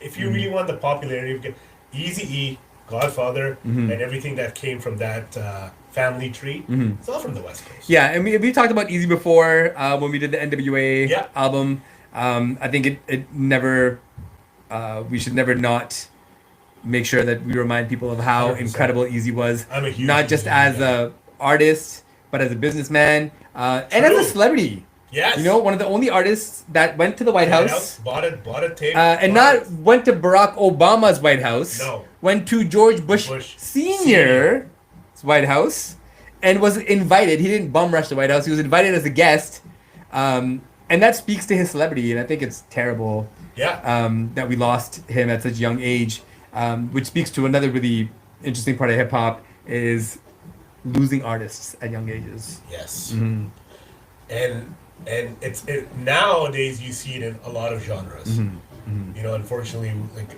if you really want the popularity of Eazy-E, Godfather, and everything that came from that family tree, it's all from the West Coast. Yeah, and we talked about Eazy before when we did the NWA album. I think it never, we should never not make sure that we remind people of how 100%. incredible Eazy was. I'm a huge not just Eazy as guy. a artist, but as a businessman and as a celebrity. Yes. You know, one of the only artists that went to the White House. Bought a tape. And not went to Barack Obama's White House. No. Went to George Bush Sr.'s White House and was invited. He didn't bum rush the White House. He was invited as a guest. And that speaks to his celebrity. And I think it's terrible that we lost him at such a young age. Which speaks to another really interesting part of hip hop is losing artists at young ages. Yes. And it's nowadays you see it in a lot of genres. You know, unfortunately, like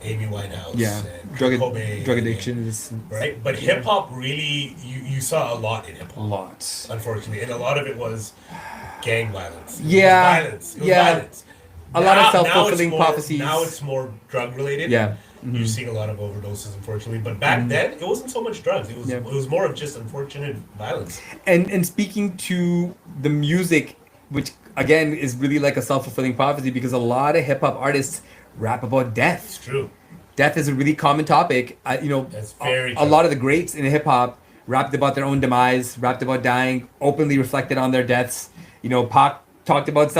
Amy Winehouse and drug Cobain, addiction is right. But hip hop really, you saw a lot in hip hop. Lots, unfortunately, and a lot of it was gang violence. It was violence. A lot of self-fulfilling prophecies. Now it's more drug related. Yeah. You're seeing a lot of overdoses, unfortunately. But back then, it wasn't so much drugs. It was more of just unfortunate violence. And speaking to the music, which again is really like a self-fulfilling prophecy, because a lot of hip hop artists rap about death. It's true. Death is a really common topic. That's very a lot of the greats in hip hop rapped about their own demise, rapped about dying, openly reflected on their deaths. You know, Pac talked about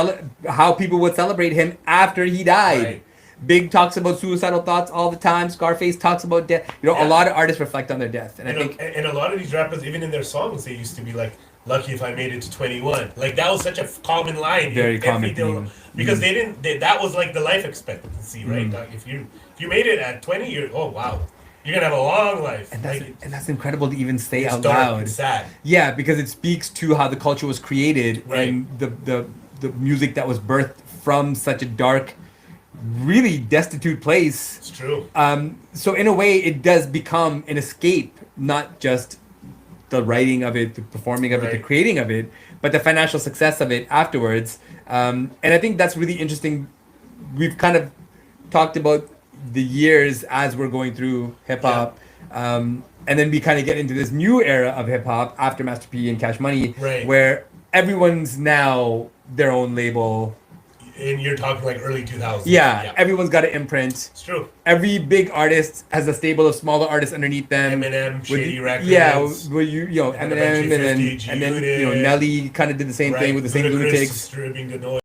how people would celebrate him after he died. Right. Big talks about suicidal thoughts all the time. Scarface talks about death. You know, a lot of artists reflect on their death. And I think a lot of these rappers, even in their songs, they used to be like, "Lucky if I made it to 21." Like that was such a common line. Very common theme. Because that was like the life expectancy, right? Like if you made it at 20, you're wow, you're gonna have a long life. And that's incredible to even say out dark loud. And sad. Yeah, because it speaks to how the culture was created and the music that was birthed from such a dark, really destitute place. It's true. So in a way, it does become an escape, not just the writing of it, the performing of it, the creating of it, but the financial success of it afterwards. And I think that's really interesting. We've kind of talked about the years as we're going through hip hop. And then we kind of get into this new era of hip hop after Master P and Cash Money, where everyone's now their own label. And you're talking like early 2000s. Yeah, everyone's got an imprint. It's true. Every big artist has a stable of smaller artists underneath them. Eminem, Shady Records. Yeah, Eminem, and then Nelly kind of did the same thing with the same Lunatics. Disturbing the noise.